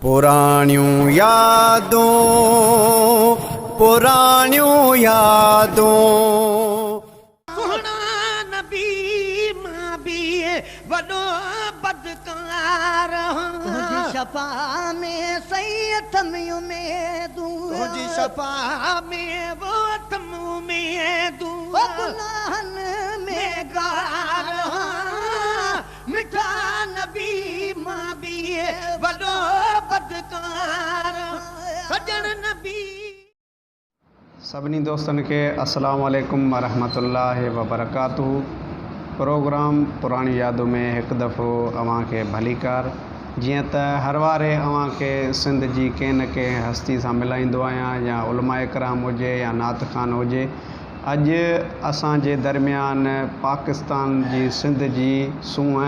पुराणियूं यादों सोहना नबी मां भी वॾो बदकार तुझी शफा में सैयद में उम्मीदूं तुझी शफा में वो तम उम्मीदूं गुनाहन में गार मिठा नबी मां भी वॾो बदकार सजण नबी। सभिनी दोस्तन के अस्सलाम वालेकुम वरहमतुल्लाहि वबरकातुहू। प्रोग्राम पुराणी यादों में एक दफ़ो अवां के भलीकार जियां त हर वारे अवां के सिंध जी कंहिं न कंहिं हस्ती सां मिलाईंदो आहियां, या उलमा इकराम हुजे या नात खान हुजे। अॼु असांजे दरमियान पाकिस्तान जी सिंध जी सूंह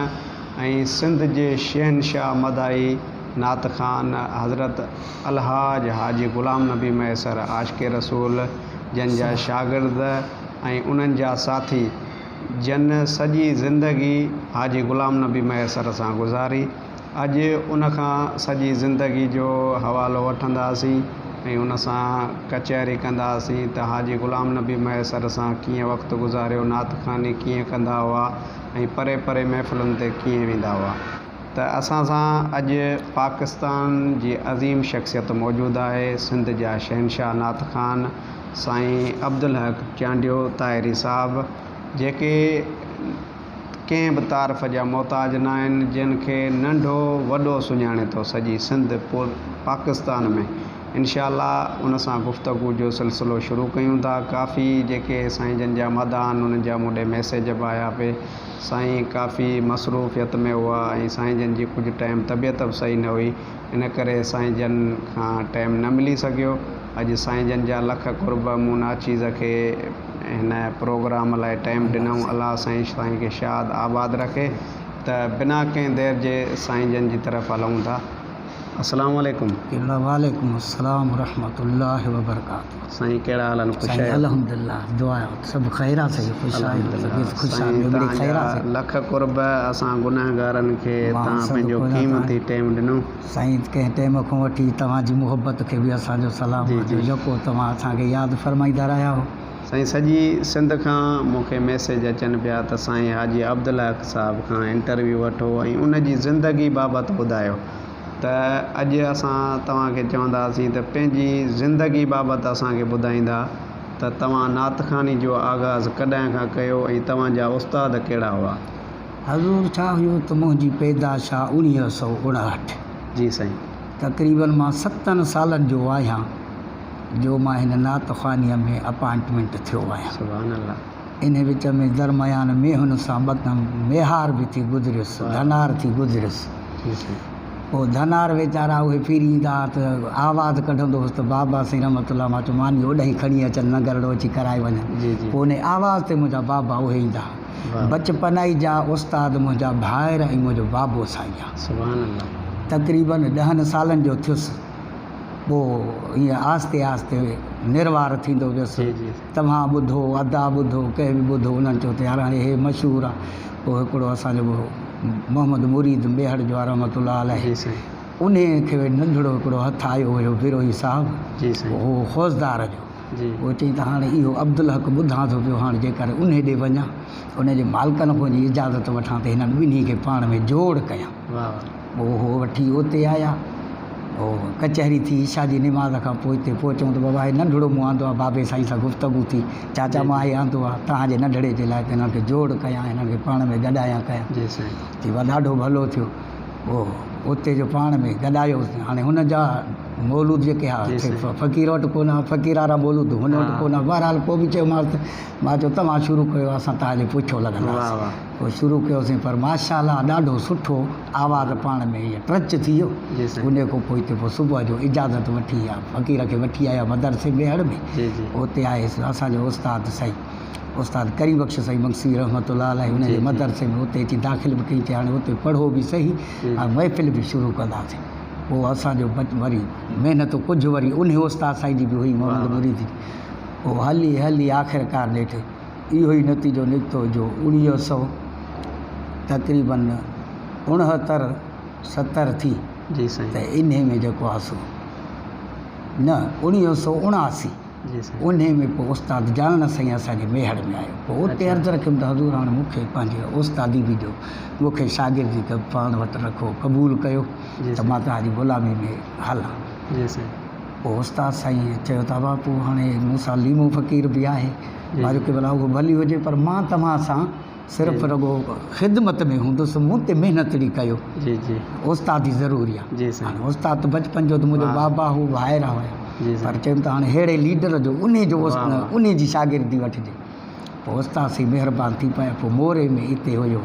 ऐं सिंध जे शहनशाह मदाई नात खान हज़रत अलहाज हाजी ग़ुलाम नबी मैसर आशिक़े रसूल जन जा शागिर्द ऐं उन्हनि जा साथी जन सॼी ज़िंदगी हाजी ग़ुलाम नबी मैसर सां गुज़ारी। अॼु उन खां सॼी ज़िंदगी जो हवालो वठंदासीं ऐं उन सां कचहरी कंदासीं त हाजी ग़ुलाम नबी मैसर सां कीअं वक़्तु गुज़ारियो, नात खानी कीअं कंदा हुआ ऐं परे परे महफ़िलुनि ते कीअं वेंदा हुआ। त असां सां अॼु पाकिस्तान जी अज़ीम शख़्सियत मौजूदु आहे, सिंध जा शहनशाह नात खान साईं अब्दुल हक चांडियो ताहिरी साहब, जेके कंहिं बि तारीफ़ जा मोहताज न आहिनि, जिन खे नंढो वॾो सुञाणे थो सॼी सिंध पाकिस्तान में। इंशाअल्लाह उन सां गुफ़्तगू जो सिलसिलो शुरू कयूं था। काफ़ी जेके साईं जन जा मदा आहिनि उन्हनि जा मूं ॾे मैसेज बि आया पे। साईं काफ़ी मसरूफ़ियत में हुआ ऐं साईं जन जी कुझु टाइम तबियत बि सही न हुई, इन करे साईं जन खां टाइम न मिली सघियो। अॼु साईं जन जा लख कुर्ब मूं नाचीज़ खे हिन प्रोग्राम लाइ टाइम ॾिनऊं। अलाह साईं खे शाद आबाद रखे। त बिना कंहिं देर जे साईं जन जी तरफ़ हलूं था। अस्सलाम वालेकुम। वालेकुम अस्सलाम रहमतुल्लाहि व बरकातुहू। साईं कहिड़ा हाल आहिनि? ख़ुशि आहियो? अल्हम्दुलिल्लाह, दुआ सब खैरा से ख़ुश लख कुर्ब असां गुनाहगारनि खे तव्हां पंहिंजो क़ीमती टाइम ॾिनो। साईं कंहिं टाइम खां वठी तव्हांजी मुहबत खे बि असांजो सलाम, जेको तव्हां असांखे यादि फरमाईंदा रहिया हो। साईं सॼी सिंध खां मूंखे मैसेज अचनि पिया त साईं हाजी अब्दुल हक साहब खां इंटरव्यू वठो ऐं उनजी ज़िंदगी बाबति ॿुधायो। त अॼु असां तव्हांखे चवंदासीं त पंहिंजी ज़िंदगी बाबति असांखे ॿुधाईंदा त तव्हां नात खानी जो आगाज़ कॾहिं खां कयो ऐं तव्हांजा उस्ताद कहिड़ा हुआ? हज़ूर छा हुयो त मुंहिंजी पैदाश आहे 1959 जी साईं। तक़रीबन मां 7 सालनि जो आहियां जो मां हिन नात खानीअ में अपॉइंटमेंट थियो आहियां। सुभान अल्लाह। इन विच में दरमियान में हुन सां मेहार बि थी गुज़रियुसि, धनार थी गुज़रियुसि। पोइ धनार वीचारा उहे फिरी ईंदा त आवाज़ु कढंदो हुउसि त बाबा साईं रहमतुल्लाह मां चयो मानी ओॾांहुं खणी अचनि, नगरड़ो अची कराए वञनि। पोइ उन आवाज़ ते मुंहिंजा बाबा उहे ईंदा। बचपनाई जा उस्ताद मुंहिंजा भाइर ऐं मुंहिंजो बाबो साईं आहे। सुभान अल्लाह। तक़रीबन 10 सालनि जो थियुसि। पोइ ईअं आहिस्ते आहिस्ते निर्वार थींदो वियुसि। तव्हां ॿुधो, अदा ॿुधो, कंहिं बि ॿुधो, उन्हनि चयो त यार हाणे हे मशहूरु आहे। पोइ हिकिड़ो असांजो मोहम्मद मुरीद मेहर जो आहे रहमतुल्लाह अलैहि, उन खे नंढड़ो हिकिड़ो हथु आयो हुयो बिरोही साहिबु, उहो फ़ौजदार जो। उहो चई त हाणे इहो अब्दुल हक ॿुधां थो पियो, हाणे जेकर उन ॾे वञा उनजे मालिकनि खां इजाज़त वठां त हिननि ॿिन्ही खे पाण में जोड़ कयां। पोइ उहो वठी उते आया। पोइ कचहरी थी, ईशा जी निमाज़ खां पोइ हिते पहुचऊं त बाबा हे नंढड़ो मूं आंदो आहे, बाबे साईं सां गुफ़्तगू थी, चाचा मां हे आंदो आहे तव्हांजे नंढड़े जे लाइ, त हिननि खे जोड़ कयां, हिननि खे पाण में गॾायां कयां। थी वह ॾाढो भलो थियो। पोइ उते जो पाण में गॾायोसीं। हाणे हुन जा मौलूद जेके आहे फ़क़ीर वटि कोन, फ़क़ीर वारा मौलूद हुन वटि कोन। बहरहाल पोइ बि चयोमांसि, मां चयो तव्हां शुरू कयो, असां तव्हांजे पुछो लॻंदासीं। पोइ शुरू कयोसीं, पर माशाअल्लाह ॾाढो सुठो आवाज़ु पाण में ईअं टच थी वियो। उन खां पोइ हिते पोइ सुबुह जो इजाज़त वठी आहे, फ़क़ीर खे वठी आया मदरसे मेहर में। उते आयुसि असांजो उस्ताद साईं उस्ताद करीम बख़्श साईं मंगसी रहमतुल्लाह अलैहि, हुनजे मदरसे में उते अची दाख़िल बि कई। हाणे उते पढ़ो बि सही ऐं महफ़िल बि शुरू कंदासीं। पोइ असांजो वरी महिनत कुझु वरी उन उस्ताद साईं जी बि हुई, मोहम्मद मुरीद जी। पोइ हली हली आख़िरकार ॾेठि इहो ई नतीजो निकितो जो 1900 तक़रीबन 69 70 थी जी साईं। त इन में जेको आहे सो न 1979 जी साईं। उन में पोइ उस्ताद जालन साईं असांजे मेहड़ में आयो। पोइ उते अच्छा। अर्ज़ु रखियमि त हज़ूर हाणे मूंखे पंहिंजे उस्तादी बि ॾियो, मूंखे शागिर्दी पाण वटि रखो, क़बूलु कयो जी त मां तव्हांजी ग़ुलामी में हलां। जी साईं। पोइ उस्ताद साईं चयो त बापू हाणे मूंसां लीमो फ़क़ीर बि आहे, जी। मां चयो भला उहो भली हुजे पर मां तव्हां सां सिर्फ़ु जी। रुॻो ख़िदमत में हूंदुसि, मूं ते महिनत ॾी कयो, जी जी उस्तादी ज़रूरी आहे। जी साईं। हाणे उस्ताद त बचपन जो त मुंहिंजो वाह। बाबा हू ॿाहिरि हुया, जी पर साईं। चयमि त हाणे अहिड़े लीडर जो उन जो वाह, वाह। उन जी शागिर्दी वठिजे। पोइ उस्ताद साईं महिरबानी थी पिया। पोइ मोरे में हिते हुयो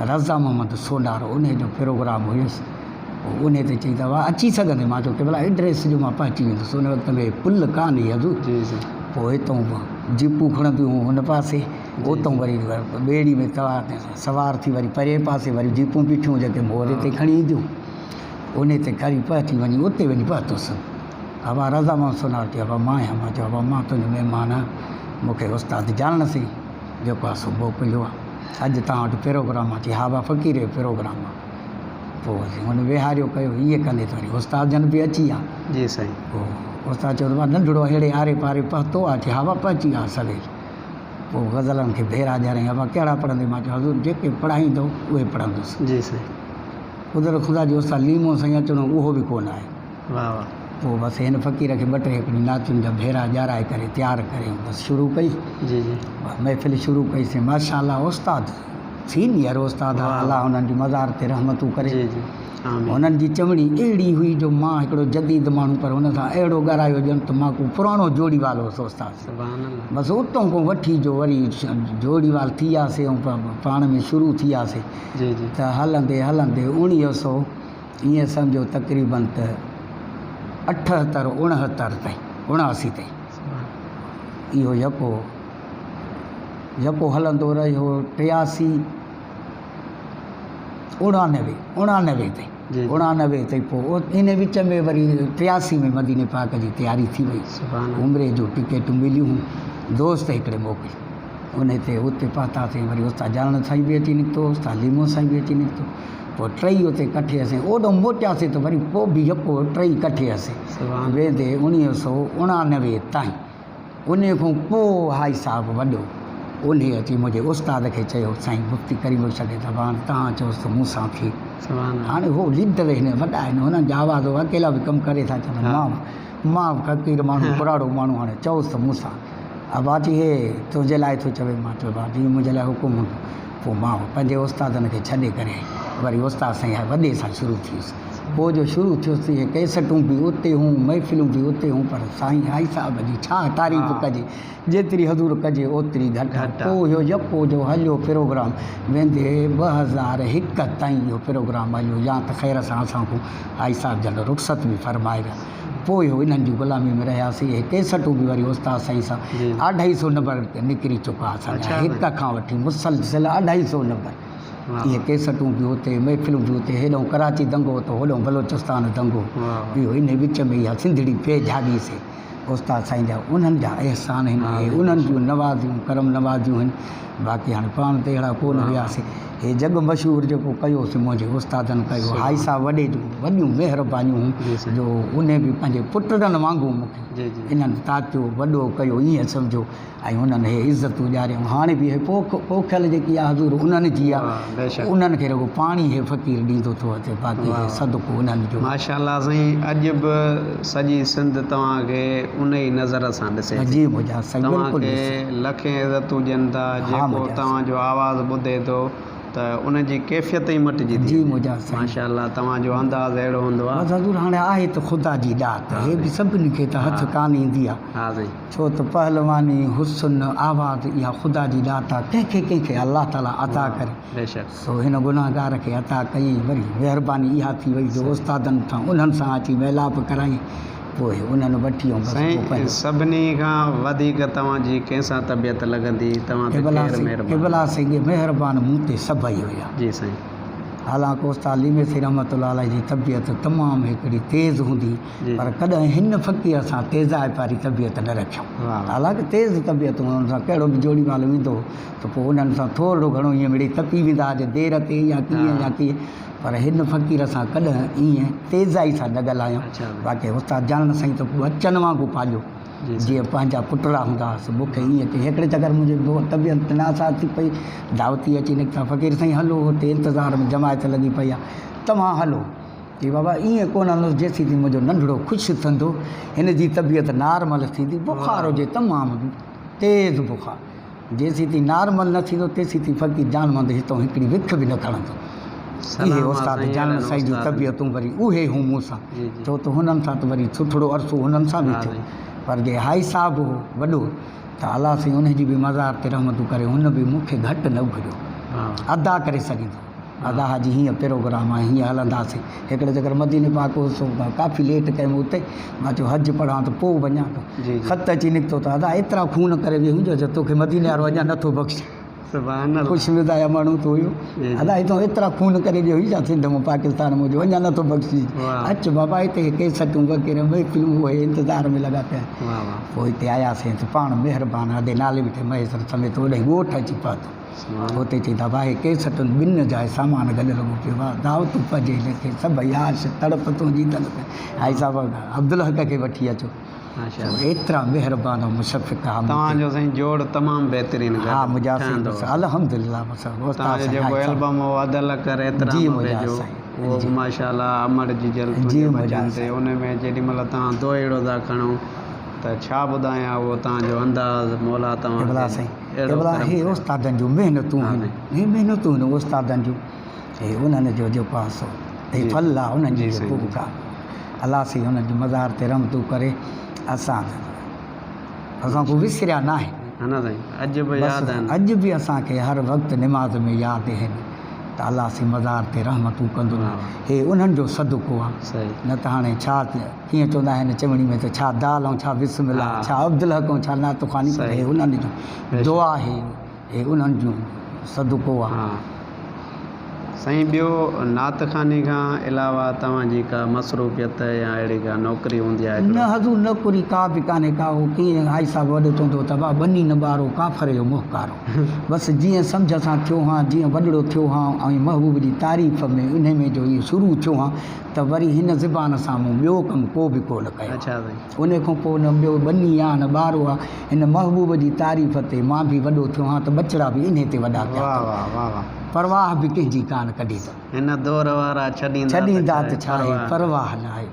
रज़ा मोहम्मद सोनारो, उन जो प्रोग्राम हुयुसि। पोइ उन ते चई त वाह अची सघंदे, मां चयो की भला एड्रेस जो मां पहुची वेंदुसि। उन वक़्त में पुल कान हुई हज़ूर। जी जी पोइ हितां जीपूं खणंदियूं हुयूं हुन पासे, उतां वरी ॿेड़ी में तव्हां सवार थी वरी परे पासे वरी जीपूं बीठियूं जेके मोरे ते खणी ईंदियूं, उन ते खणी पहुची वञी उते वञी पहुतुसि। हवा रज़ा मां सोनार चयो बाबा मां आहियां। मां चयो बाबा मां तुंहिंजो महिमान आहियां, मूंखे उस्ताद जालन साईं जेको आहे सो मोकिलियो आहे, अॼु तव्हां वटि प्रोग्राम आहे। चई हा बा फ़क़ीर जो प्रोग्राम आहे। पोइ वरी हुन विहारियो कयो, ईअं कंदे त वरी उस्ताद जन बि अची विया। जी साईं। पोइ उस्ताद चयो त मां नंढड़ो अहिड़े आरे पारे पहुतो आहे। चई हा बा पहुची विया सवेल। पोइ ग़ज़लनि खे भेरा ॼाराईं, हा बा कहिड़ा पढ़ंदे? मां चयो हज़ूर जेके पढ़ाईंदो उहे पढ़ंदुसि। जी साईं। क़ुदरत ख़ुदा जी उस्ताद लीमो साईं अचिणो उहो बि कोन आहे। वाह वाह। पोइ बसि हिन फ़क़ीर खे 2-3 हिकिड़ी नातियुनि जा भेरा ॼाराए करे तयारु करे बसि शुरू कई। जी जी महफ़िल शुरू कईसीं। माशाअल्लाह उस्ताद सीनियर उस्ताद आहे, वाह। अलाह हुननि जी मज़ार ते रहमतूं करे। जी जी आमीन। हुननि जी चवणी अहिड़ी हुई जो मां हिकिड़ो जदीद माण्हू पर हुन सां अहिड़ो ॻाल्हायो ॼण त मां को पुराणो जोड़ीवाल हुउसि उस्ताद। सुभान अल्लाह। बसि उतां खां वठी जो वरी जोड़ीवाल थी वियासीं ऐं पाण में शुरू थी वियासीं। जी जी त हलंदे हलंदे 1900 ईअं सम्झो तक़रीबन त 78 69 ताईं 79 ताईं सुभान। इहो यको हलंदो रहियो। 83 89 ताईं जी। 89 ताईं पोइ इन विच में वरी 83 में मदीने पाक जी तयारी थी वई। सुभान अल्लाह। उमिरि जो टिकेटूं मिलियूं, दोस्त हिकिड़े मोकिले उन ते उते पहुतासीं। वरी उस्ताद जालन साईं बि अची निकितो, उस्ताद लीमो साईं बि अची निकितो। पोइ टई उते कठे हुआसीं। ओॾो मोटियासीं त वरी पोइ बि यको टई कठे हुआसीं सुभान। वेंदे 1989 ताईं। उन खां पोइ हाई साहब वॾो उन अची मुंहिंजे उस्ताद खे चयो साईं मुफ़्ती करीम छॾे त हाणे तव्हां चयोसि त मूंसां थिए। सुभान अल्लाह। हाणे हो लीडर हिन वॾा आहिनि, हुननि जा आवाज़ अकेला बि कमु करे था चवनि। हा। मां फ़क़ीर माण्हू पुराणो माण्हू हाणे चयोसि त मूंसां। अब बाची हे तुंहिंजे लाइ थो चवे। मां चयो भाउ जीअं मुंहिंजे लाइ हुकुम हूंदो। पोइ मां पंहिंजे उस्तादनि खे छॾे करे वरी उस्ताद साईं वॾे सां शुरू थियुसि। पोइ जो शुरू थियुसि इहे कैसेटूं बि उते हूं, महफ़िलूं बि उते हूं, पर साईं हाई साहब जी छा तारीफ़ हा। कजे, जेतिरी हज़ूर कजे ओतिरी घटि। घटि आहे। पोइ इहो यको जो हलियो प्रोग्राम वेंदे 2001 ताईं इहो प्रोग्राम हलियो, या त ख़ैर सां असांखां हाई साहब जन रुख़सत बि फरमाए विया। पोइ इहो इन्हनि जी ग़ुलामी में रहियासीं। इहे कैसेटूं बि वरी उस्ताद साईं सां जी। 250 नंबर ते निकिरी चुका असांजा, अच्छा। हिक खां वठी मुसलसिल 250 नंबर। वाह। इहे कैसेटूं बि उते, महफ़िलूं बि उते, हेॾो कराची दंगो त होॾो बलोचिस्तान दंगो। वाह। इहो इन विच में इहा सिंधड़ी पे जाॻीसीं। उस्ताद साईं जा उन्हनि जा अहसान आहिनि, इहे उन्हनि जूं नवाज़ियूं करम नवाज़ियूं आहिनि। बाक़ी हाणे पाण त अहिड़ा कोन हुयासीं। हे जग मशहूरु जेको कयोसीं मुंहिंजे उस्तादनि कयो, हाई साहब वॾे जूं वॾियूं महिरबानियूं जी साईं। जो उन बि पंहिंजे पुटनि वांगुरु मूंखे जी जी इन्हनि तातियो वॾो कयो ईअं सम्झो। ऐं उन्हनि हे इज़तूं ॾियारियूं। हाणे बि हे पोखियल जेकी आहे हज़ूर उन्हनि जी वाह, आहे, बेशक। उन्हनि खे रुॻो पाणी हे फ़क़ीर ॾींदो थो अचे। बाक़ी वाह। हे सदको उन्हनि जो। माशाअल्लाह साईं। अॼु बि सॼी सिंध तव्हांखे उन ई नज़र सां ॾिसे थी। जी मुंहिंजा साईं बिल्कुलु तव्हांखे ॾिसे। लखे इज़तूं ॾियनि था। जेको मुंहिंजा तव्हांजो आवाज़ु ॿुधे थो त उनजी कैफ़ियत ई मटिजी थी जी वञे। मुंहिंजा साईं। माशाअल्लाह तव्हांजो अंदाज़ अहिड़ो हूंदो आहे। बसि हज़ूर हाणे आहे त ख़ुदा जी ॾात, हे बि सभिनी खे त हथु कान ईंदी आहे। हा साईं। छो त पहलवानी हुस्न आवाज़ इहा ख़ुदा जी ॾात आहे, कंहिंखे कंहिंखे अलाह ताला अता करे। बेशक। सो हिन गुनाहगार खे अता कई। वरी महिरबानी इहा थी वई जो उस्तादनि सां उन्हनि सां अची मेलाप कराई। पोइ उन्हनि वठी ऐं बसि पोइ साईं पंहिंजो सभिनी खां वधीक तव्हांजी कंहिंसां तबियत लॻंदी? तव्हां ते केरु महिरबानी? केबला साईं महिरबानी मूं ते सभई हुया। जी साईं। हालांकि उस्ताद लीमे सी रहमतुल्लाह अलैह जी तबियत तमामु हिकिड़ी तेज़ हूंदी पर कॾहिं हिन फ़क़ीर सां तेज़ाइप वारी तबियत न रखियऊं। हालांकि तेज़ तबियत हुननि सां कहिड़ो बि जोड़ी माल ईंदो त पोइ उन्हनि सां थोरो घणो ईअं मिड़ी तपी वेंदा हुआ देर ते या कीअं या कीअं, पर हिन फ़क़ीर सां कॾहिं ईअं तेज़ाई सां न ॻाल्हायूं। बाक़ी उस्ताद ॼाण साईं त अचनि वांगुरु पालियो जीअं पंहिंजा पुटड़ा हूंदा हुआसीं। मूंखे ईअं की हिकिड़े चकर मुंहिंजी तबियत नासा थी पई, दावती अची निकिता, फ़क़ीर साईं हलो हुते इंतज़ार में जमायत लॻी पई आहे, तव्हां हलो। की बाबा ईअं कोन हलंदुसि जेसीं ताईं मुंहिंजो नंढड़ो ख़ुशि थींदो, हिन जी तबियत नॉर्मल थींदी, बुख़ार हुजे तमामु तेज़ बुख़ार, जेसीं ताईं नॉर्मल न थींदो तेसीं ताईं फ़क़ीर जानमंद हितां हिकिड़ी विख बि न खणंदो। इहे उस्ताद जान साईं जूं तबियतूं वरी उहे हूं मूं सां, छो त हुननि सां त वरी सुठड़ो अरसो हुननि सां बि थियो, पर जे हाई साहब हो वॾो त अलाह साईं उनजी बि मज़ार ते रहमतूं करे, हुन बि मूंखे घटि न घुरियो, अदा करे सघंदो। अदा जी हीअं प्रोग्राम आहे, हीअं हलंदासीं। हिकिड़े चकर मदीने पाक काफ़ी लेट कयूं उते, मां चयो हज पढ़ां त पोइ वञा थो, ख़त अची निकितो त अदा एतिरा खून करे वियो हुजो जो तोखे मदीने वारो अञा नथो बख़्शे। ख़ुशि मिज़ाज माण्हू त हुयो, अदा हितां एतिरा खून करे ॾियो हुई छा सिंध में पाकिस्तान में जो अञा नथो बख़्शी। अच बाबा हिते केसटूं वग़ैरह महफ़िलूं उहे इंतज़ार में लॻा पिया। पोइ हिते आयासीं त पाण महिरबानी अॾे नाले बिठे महेश्वर समेत होॾे ॻोठ अची पहुतो। हुते चई था भाई केसटुनि ॿिनि जाइ सामान गॾु लॻो पियो आहे, दावतूं पजे लिखे सभु याश तड़प तूं जी तन हाई साहिबु अब्दुल हक़ खे वठी अचो। एतिरा महिरबानी मुशफ़िक़ आहे तव्हांजो साईं जोड़ तमामु बहितरीनु। हा मुंहिंजा अल्हम्दुलिल्लाह जेको एल्बम हो अदल कर एतिरा उहो माशाअल्लाह अमर जी जल्द उन में जेॾीमहिल तव्हां दोहिड़ो था खणो त छा ॿुधायां, उहो तव्हांजो अंदाज़ मौला तव्हां हे उस्तादनि जूं महिनतूं आहिनि, हे महिनतूं आहिनि उस्तादनि जूं, हे उन्हनि जो जेको आहे हे फल आहे उन्हनि जी जेको अलाह साईं हुननि जी मज़ार ते रहमतूं करे। असां को विसरिया न आहे, अॼु बि असांखे हर वक़्तु निमाज़ में यादि आहिनि त अलाह साईं मज़ार ते रहमतूं कंदो, हे उन्हनि जो सदको आहे। न त हाणे छा कीअं चवंदा आहिनि चवणी में त छा दाल ऐं छा बिस्मिल्लाह, छा अब्दुल हक़ ऐं छा नातुख़ानी, हे उन्हनि जो दुआ आहे, हे उन्हनि जूं सदको आहे। साईं ॿियो नातख़ानी खां अलावा तव्हांजी का मसरूफ़ियत या अहिड़ी का नौकिरी हूंदी आहे? न हज़ूर नौकिरी का बि कान्हे का, उहो कीअं हाई साहिबु वॾो चवंदो त भाउ बनी न ॿारो काफ़र जो मुहकारो, बसि जीअं सम्झ सां थियो हा, जीअं वॾड़ो थियो हा ऐं महबूब जी तारीफ़ में इन में जो इहो शुरू थियो हा त वरी हिन ज़बान सां मूं ॿियो कमु को बि कोन कयो। उन खां पोइ न ॿियो बनी आहे न ॿारो आहे, हिन महबूब जी तारीफ़ ते मां बि वॾो थियो हा त बचड़ा बि इन ते वॾा थिया, परवाह बि कंहिंजी कान कढी त हिन दौर वारा छॾींदा त छा आहे, परवाह न आहे।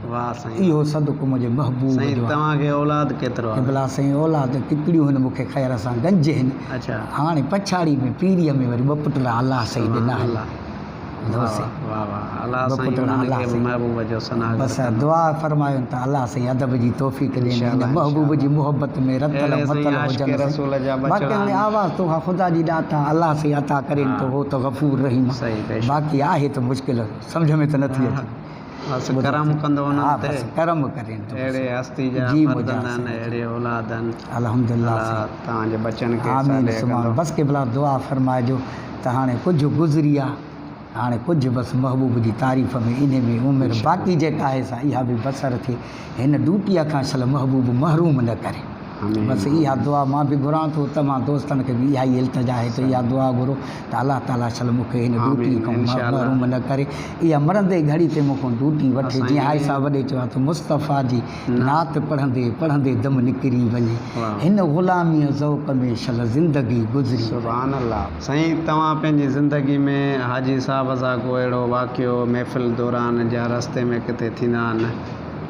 इहो सदको मुंहिंजे महबूब जो। तव्हांखे औलाद केतिरो आहे? भला साईं औलाद किकड़ियूं आहिनि मूंखे ख़ैर सां गंज आहिनि। हाणे पछाड़ी में पीढ़ीअ में वरी ॿ पुट अलाह साईं ॾिना आहिनि। बसि दुआ फरमायूं त अलाह साईं अदब जी तौफ़ीक़ ॾियनि, महबूब जी मोहबत में रतल मतल हुजनि। बाक़ी हाणे आवाज़ तो ख़ुदा जी ॾाता अलाह साईं अता करेनि तो हो त गफ़ूर रहीम, बाक़ी आहे त मुश्किल सम्झ में त नथी अचे। करम कंदो करम करेनि अहिड़े हस्ती जा मर्दनि अहिड़े औलादनि अल्हम्दुलिल्लाह तव्हांजे बचनि खे। आमीन। बसि के भला दुआ फरमाइजो त हाणे कुझु गुज़री आहे, हाणे कुझु बसि महबूब जी तारीफ़ में इन में उमिरि बाक़ी जेका आहे सा इहा बि बसर थिए, हिन ड्यूटीअ खां सल महबूब महरूम न करे। बसि इहा दुआ मां बि घुरां थो, तमामु दोस्तनि खे बि इहा ई इल्तिजा आहे त इहा दुआ घुरो त अलाह ताला सल मूंखे हिन ड्यूटी खां महरूम न करे, इहा मरंदे घड़ी ते मूंखां ड्यूटी वठे। जीअं हाई साहब वॾे चयो आहे त मुस्तफ़ा जी नात पढ़ंदे पढ़ंदे दम निकिरी वञे, हिन ग़ुलामीअ ज़ौक़ में शल ज़िंदगी गुज़री। सुभान अल्लाह। साईं तव्हां पंहिंजी ज़िंदगी में हाजी साहब सां को अहिड़ो वाक़ियो महफ़िल दौरान या रस्ते में किथे थींदा आहिनि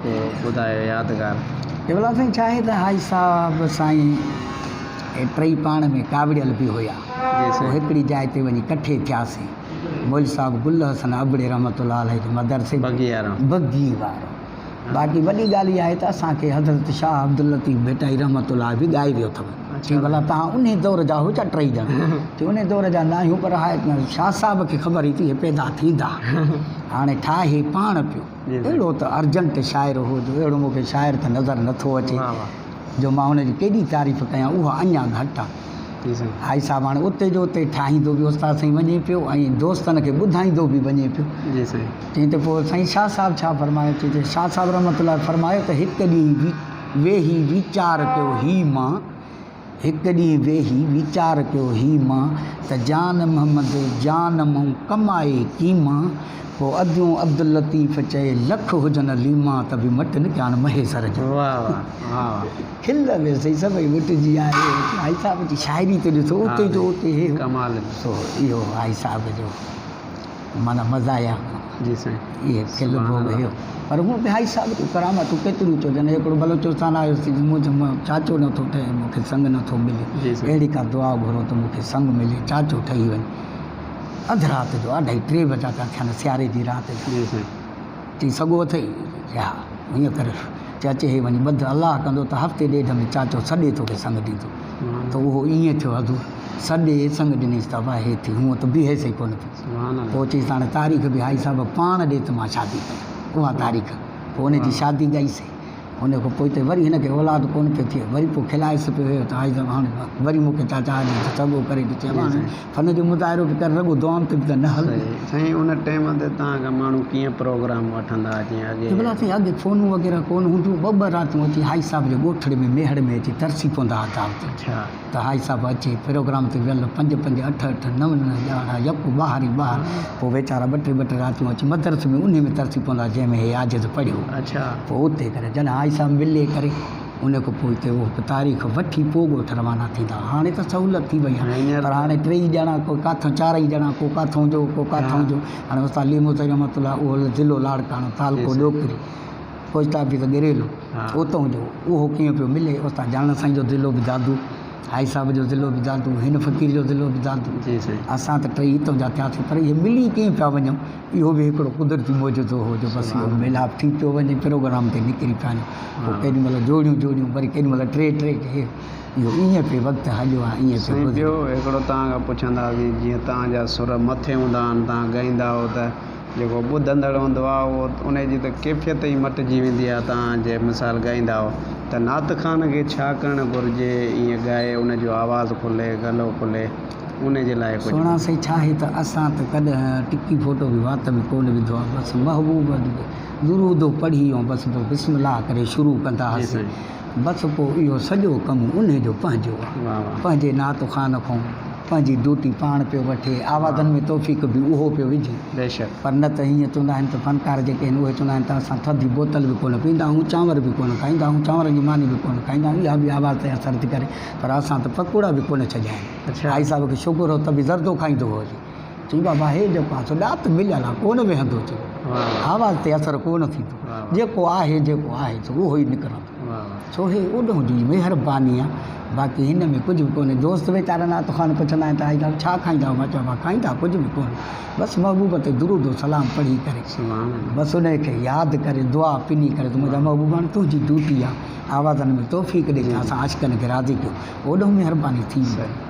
पोइ ॿुधायो यादगार? केवल साईं छा आहे त हाई साहब साईं टई पाण में कावड़ियल बि हुया, हिकिड़ी जाइ ते वञी कठे थियासीं। मौल साहब गुल हसन अबड़े रहमतुल्लाह अलैह जे मदरसे बगी वारो। बाक़ी वॾी ॻाल्हि इहा आहे त असांखे हज़रत शाह अब्दुल लतीफ़ भेटाई रहमतुल्लाह बि ॻाए वियो अथव। चई भला तव्हां उन दौर जा हो छा टई ॼणा? चई उन दौर जा न आहियूं, पर हाणे शाह साहब खे ख़बर हुई त इहे पैदा थींदा, हाणे ठाहे पाण पियो। अहिड़ो त अर्जेंट शाइर हो जो अहिड़ो मूंखे शाइर त नज़र नथो अचे जो मां हुनजी केॾी तारीफ़ कयां, उहा अञा घटि आहे। जी साईं हाई साहब हाणे उते जो उते ठाहींदो बि उस्ताद साईं वञे पियो ऐं दोस्तनि खे ॿुधाईंदो बि वञे पियो। जी साईं चई त पोइ साईं शाह साहिबु छा फरमायो चई त शाह साहिबु रहमतुल्लाह फरमायो त हिकु ॾींहुं वेही वीचार कयो ही मां, हिकु ॾींहुं वेही वीचार कयो ही मां त जान मोहम्मद जान मूं कमाए कीमा, पोइ अदियूं अब्दुल लतीफ़ चए लख हुजनि लीमा त बि मट न कान महेसर जो। वाह वाह वाह खिल में सही सभई मिटिजी आहे। हाई साहिब जी शाइरी त ॾिसो उते जो उते हे कमाल सो इहो हाई साहिब जो माना मज़ा आया। जी साईं इहे खिल हो गयो पर हूअ बि हाई साहिब तूं करामतूं केतिरियूं चवजनि। हिकिड़ो बलोचिस्तान आयोसीं मुंहिंजो चाचो नथो ठहे मूंखे संग नथो मिले, जी साईं अहिड़ी का दुआ घुरो त मूंखे संग मिले चाचो ठही वञे। अधु राति जो 2:30 बजा था थियनि सियारे जी राति जो। जी साईं चई सॻो अथई हा हीअं करे चाचे हे वञी ॿध अलाह कंदो त हफ़्ते ॾेढ में चाचो सॾे तोखे संग ॾींदो। त उहो ईअं थियो हज़ूर सॾे संग ॾिनीसि त वाह हे थी हूअं त बीहेसि ई कोन थी। पोइ चईसि हाणे तारीख़ बि हाई साहिब पाण ॾे त मां शादी कयां उहा तारीख़। पोइ हुनजी शादी कईसीं। हुन खां पोइ त वरी हिनखे औलाद कोन पियो थिए वरी पोइ खिलाइसि पियो हुयो त हाई साहिब हाणे वरी मूंखे चाचा हली त सॻो करे ॾिठे हाणे फन जो मुज़ाहिरो बि करे रॻो दुआउनि ते बि त न हल। साईं उन टाइम ते तव्हांखां माण्हू कीअं प्रोग्राम वठंदा जीअं अॻे भला साईं अॻे फ़ोनूं वग़ैरह कोन हूंदियूं 2-2 रातियूं अची हाई साहिब जे ॻोठड़े में मेहड़ में अची तरसी पवंदा हुआ दावत। अच्छा त हाई साहिब अचे प्रोग्राम ते वियल 5-5 8-8 9-9 ॼाणा यकु ॿाहिरि ई ॿाहिरि। पोइ वीचारा 2-2 रातियूं अची मदरसे में उन में तरसी पवंदा जंहिंमें हे आजिज़ पढ़ियो। अच्छा पोइ उते करे जॾहिं हाई साहिब मिले करे उन खां पोइ हिते उहो तारीख़ वठी पोइ ॻोठ रवाना थींदा। हाणे त सहूलियत थी वई आहे पर हाणे 3 ॼणा को काथां 4 ॼणा को काथां जो को काथां जो। हाणे उस्ताद लीमो साईं रहमतुल्लाह उहो ज़िलो लाड़काणो तालको ॾोकरी पोस्ट ऑफिस गिरेलो उतां जो उहो कीअं पियो मिले। उस्ताद जान साईं जो ज़िलो बि दादू, हाई साहिब जो ज़िलो बि दादू, हिन फ़क़ीर जो ज़िलो बि दादू। जी साईं असां त 3 हितां जा थियासीं पर इहे मिली कीअं पिया वञूं इहो बि हिकिड़ो कुदरती मौजूदो हो जो बसि इहो मिलाप थी पियो वञे प्रोग्राम ते निकिरी पिया वञूं। पोइ केॾीमहिल जोड़ियूं वरी केॾीमहिल 3 हे इहो ईअं पियो वक़्तु हलियो आहे ईअं पियो साईं गुज़रियो। ॿियो हिकिड़ो तव्हांखां पुछंदा की जीअं तव्हांजा सुर मथे हूंदा आहिनि तव्हां ॻाईंदा हो त जेको ॿुधंदड़ हूंदो आहे उहो उनजी त कैफ़ियत ई मटिजी वेंदी आहे। तव्हां जे मिसाल ॻाईंदा हो त नात ख़ान खे छा करणु घुरिजे ईअं ॻाए उनजो आवाज़ु खुले गलो खुले उन जे लाइ कुझु सोना साईं छा आहे त असां त कॾहिं टिकी फोटो बि वात में कोन विधो आहे। बसि महबूब दुरूदो पढ़ी ऐं बसि पोइ बिस्मिल्लाह करे शुरू कंदा हुआसीं। बसि पोइ इहो सॼो कमु उन जो पंहिंजो आहे। वाह वाह पंहिंजे नात ख़ान खां पंहिंजी ड्यूटी पाण पियो वठे आवाज़नि में तौफ़ीक़ बि उहो पियो विझे। बेशक पर न त हीअं चवंदा आहिनि त फ़नकार जेके आहिनि उहे चवंदा आहिनि त असां थधी बोतल बि कोन पीअंदा आहियूं चांवर बि कोन खाईंदा आहियूं चांवरनि जी मानी बि कोन खाईंदा आहियूं इहा बि आवाज़ ते असर थी करे। पर असां त पकोड़ा बि कोन छॾिया आहिनि। अच्छा हाई साहिब खे शुकुर हो त बि ज़रदो खाईंदो हो चई बाबा हे जेको आहे सो ॾात मिलियल आहे कोन वेहंदो चई आवाज़ ते असरु कोन थींदो जेको आहे सो उहो ई निकिरंदो। छो हे ओॾो जी महिरबानी आहे बाक़ी हिन में कुझु बि कोन्हे। दोस्त वीचारा नात ख़ान पुछंदा आहिनि त हाई साहिब छा खाईंदा मां चवां खाईंदा कुझु बि कोन्हे बसि महबूब ते दुरूद सलाम पढ़ी करे बसि उनखे यादि करे दुआ पिनी करे त मुंहिंजा महबूब हाणे तुंहिंजी ड्यूटी आहे आवाज़नि में तौफ़ीक़ ॾे असां आशिक़नि खे राज़ी कयो ओॾो महिरबानी थी।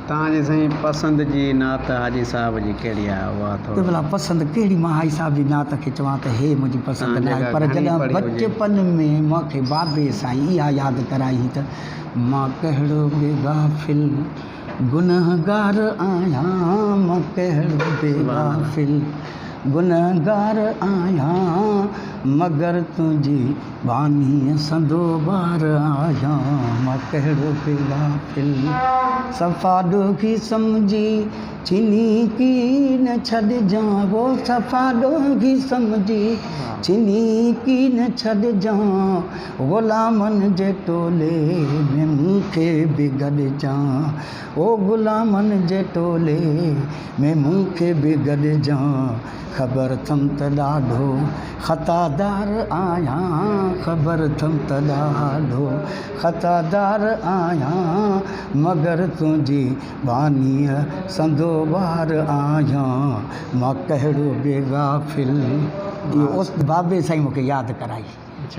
तव्हांजी साईं पसंदि जी नात हाजी साहिब जी कहिड़ी आहे उहा थोरो भला पसंदि कहिड़ी मां हाई साहिब जी नात खे चवां त हे मुंहिंजी पसंदि न आहे पर जॾहिं बचपन में मूंखे बाबे साईं इहा यादि कराई त मां कहिड़ो बेगाफ़िल गुनहगार आहियां मां कहिड़ो बेगाफ़िल गुनहगार आहियां मगर तुंहिंजी बानीअ संदो ॿार आहियां मां कहिड़ो बेगाफ़िल सफ़ा ॾोघी सम्झी चिनी की न छॾिजां वो सफ़ा ॾोघी सम्झी चिनी की न छॾिजां ग़ुलामनि जे टोले में मूंखे बि गॾिजां ओ ग़ुलामनि जे टोले में मूंखे बि गॾिजां ख़बर अथमि त ॾाढो ख़तादार आहियां ख़बर अथमि त ॾाढो ख़तादार आहियां मगर तुंहिंजी बानीअ संदो ॿार आहियां मां कहिड़ो बेगाफ़िल। इहो उस बाबे साईं मूंखे यादि कराई।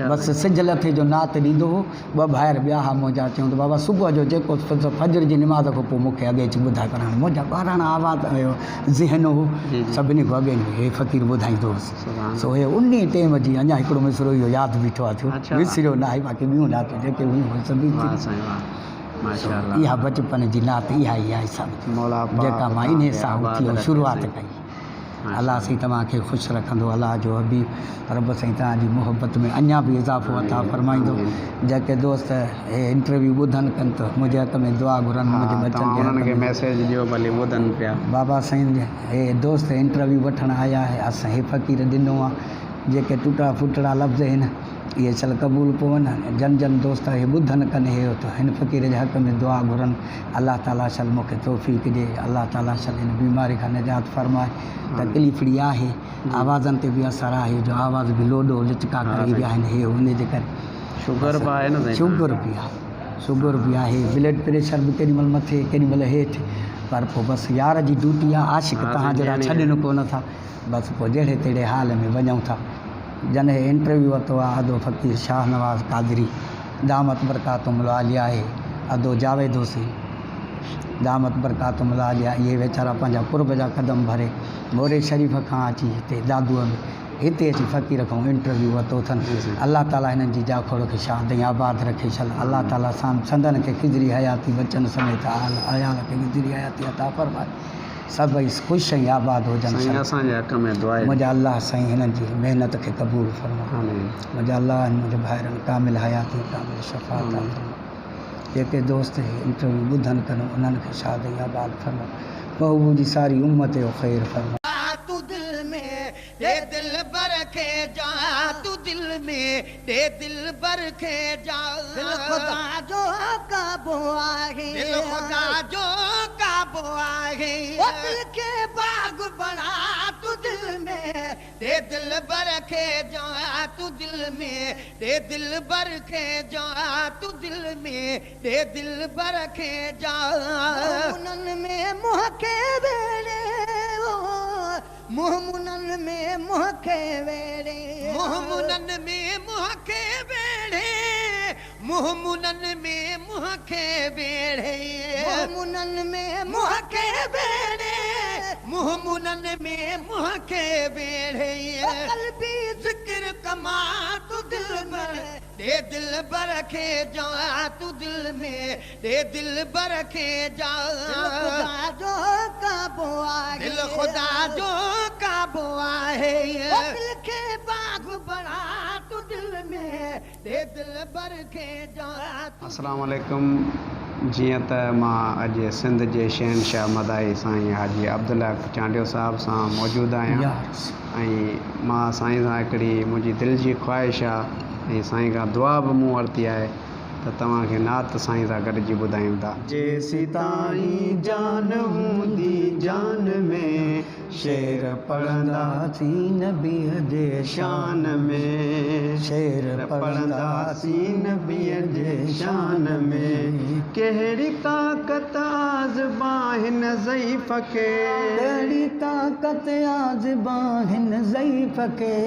बसि सिज लथे जो नात ॾींदो हो 2 भाइर ॿिया हा मुंहिंजा चयूं त बाबा सुबुह जो जेको फजर जी निमाज़ खां पोइ मूंखे अॻे अची ॿुधाए पर हाणे मुंहिंजा ॿारहं आवाज़ ज़हन हो सभिनी खां अॻे हे फ़क़ीर ॿुधाईंदो हुउसि सो हे उन टाइम जी अञा हिकिड़ो मिसरो इहो यादि बीठो आहे थियो विसरियो न आहे बाक़ी ॿियूं नातियूं जेके हुयूं सभी माशाअल्लाह। इहा बचपन जी नात इहा ई आहे सभु मौला पाक जेका मां इन सां आबाद उथी रखे शुरूआत साईं। कई। अलाह साईं तव्हांखे ख़ुशि रखंदो, अलाह जो हबीब रब साईं तव्हांजी मुहबत में अञा बि इज़ाफ़ो अता फरमाईंदो। जेके दोस्त हे इंटरव्यू ॿुधनि कनि त मुंहिंजे हक़ में दुआ घुरनि, मुंहिंजे बचनि जे हक़ उन्हनि खे में। मैसेज ॾियो भली ॿुधनि पिया। बाबा साईं हे दोस्त इंटरव्यू वठणु आया आहे, असां हे फ़क़ीर ॾिनो आहे, जेके टुटा फुटड़ा लफ़्ज़ आहिनि इहे चल क़बूल पोइ वञनि। जन जन दोस्त हे ॿुधनि कनि हे त हिन फ़क़ीर जे हक़ में दुआ घुरनि। अलाह ताला शल मूंखे तौफ़ीक़ ॾिए, अलाह ताला शल हिन बीमारी खां निजात फरमाए। तकलीफ़ड़ी आहे, आवाज़नि ते बि असरु आहे, जो आवाज़ बि लोॾो लिचका करे विया आहिनि, हे हुन जे करे शुगर बि आहे न साईं? शुगर बि आहे, शुगर बि आहे, ब्लड प्रेशर बि केॾीमहिल मथे केॾीमहिल हेठि, पर पोइ बसि यार जी ड्यूटी आहे। आशिक़ तव्हां जहिड़ा छॾनि कोन था, बसि पोइ जहिड़े तहिड़े हाल में वञूं था। जन हे इंटरव्यू वरितो आहे अदो फ़क़ीर शाह नवाज़ कादरी दामत बरकातुहुल आलिया आहे, अदो जावेद हुसैन दामत बरकातुहुल आलिया, इहे वीचारा पंहिंजा कुर्ब जा क़दम भरे मोरे शरीफ़ खां अची हिते दादूअ में हिते अची फ़क़ीर खां इंटरव्यू वरितो अथनि। अलाह ताला हिननि जी जाखोड़ खे शादी आबाद रखे छल। अलाह ताला संदन खे खिजरी हयाती बचन समेत अयाल खे खिजरी हयाती अता फरमाए। सभई ख़ुशि ऐं आबाद हुजनि। साईं असांजे हक़ में दुआ आहे। मुंहिंजा अलाह साईं हिननि जी महिनत खे क़बूल फरमाए। आमीन। मुंहिंजा अलाह मुंहिंजे भाइरनि कामिल हयाती कामिल शफ़ात अता फरमाए। जेके दोस्त इंटरव्यू ॿुधनि कनि उन्हनि खे शादी आबाद फरमाए। महबूब जी सारी उम्मत जो ख़ैर फरमाए। तू दिल में दे दिल भर के जा, तू दिल में दे दिल भर के जा। दिल खुदा जो काबू आहे, दिल खुदा जो काबू आहे। ओ दिल के बाग बना तू दिल में दे दिल भर के जा, तू दिल में दे दिल भर के जा, तू दिल में दे दिल भर के जा। मुनन में मुँह के बेड़े मुहमुनन में मुँह के वेड़े, मुहमुनन में मुँह के वेड़े, मुहमुनन में मुँह के वेड़े, मुहमुनन में मुँह के वेड़े, मुहमुनन में मुँह के वेड़े। कल्बी जिक्र कमा तू दिल में दे दिल भर के जा, तू दिल में दे दिल भर के जा। खुदा जो काबू आहे, दिल खुदा जो काबू आहे। दिल के बाग बड़ा तू दिल में दे दिल भर के जा। अस्सलाम वालेकुम। जीअं त मां अॼु सिंध जे शहनशाह मदाई साईं हाजी अब्दुल्ला चांडियो साहिब सां मौजूदु आहियां ऐं मां साईं सां हिकिड़ी मुंहिंजी दिलि जी ख़्वाहिश आहे ऐं साईं खां दुआ बि मूं वरिती आहे त तव्हांखे नात साईं सां गॾिजी ॿुधायूं था। जेसि ताईं जान हूंदी जान में शेर पढ़ंदासीं नबीअ जे शान में, शेर पढ़ंदासीं नबीअ जे शान में। कहिड़ी ताक़त आज़िबा हिन ज़ईफ़ खे, कहिड़ी ताक़त आज़िबा हिन ज़ईफ़ खे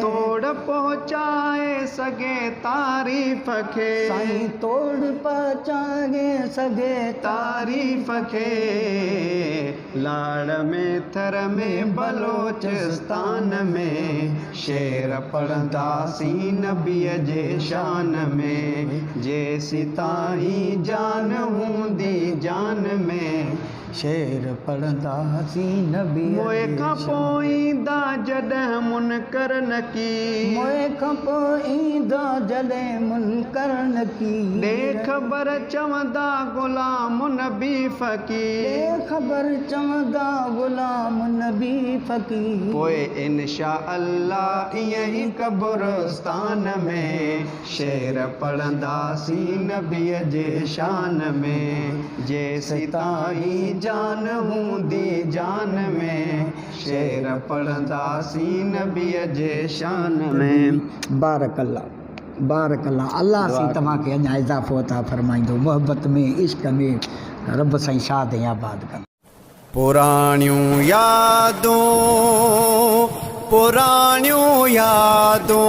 तोड़ पहुचाए सघे तारीफ़ खे, साईं तोड़ पहुचाए सघे तारीफ़ खे। लाड़ में थर में बलोचिस्तान में शेर पढ़ंदासीं नबीअ जे शान में। जेसि ताईं जान हूंदी जान में शेर पढ़ंदासीं नबीअ मोए खां पोइ ईंदा जॾहिं मुनकर नकी, मोए खां पोइ ईंदा जॾहिं मुनकर नकी। ॾे ख़बर चवंदा ग़ुलाम नबी फ़क़ीर, ॾे ख़बर चवंदा ग़ुलाम नबी फ़क़ीर। पोइ इनशा अल्लाह ईअं ई क़ब्रिस्तान में शेर पढ़ंदासीं नबीअ जे शान में। जेसि ताईं जान हूंदी जान में शेर पढ़ंदासीं नबीअ जे शान में। बारकल्ला बारकल्ला। अल्लाह साईं तव्हांखे अञा इज़ाफ़ो अता फरमाईंदो, मोहबत में इश्क में रब साईं शाद ऐं आबाद कंदो। पुराणियूं यादूं पुराणियूं यादूं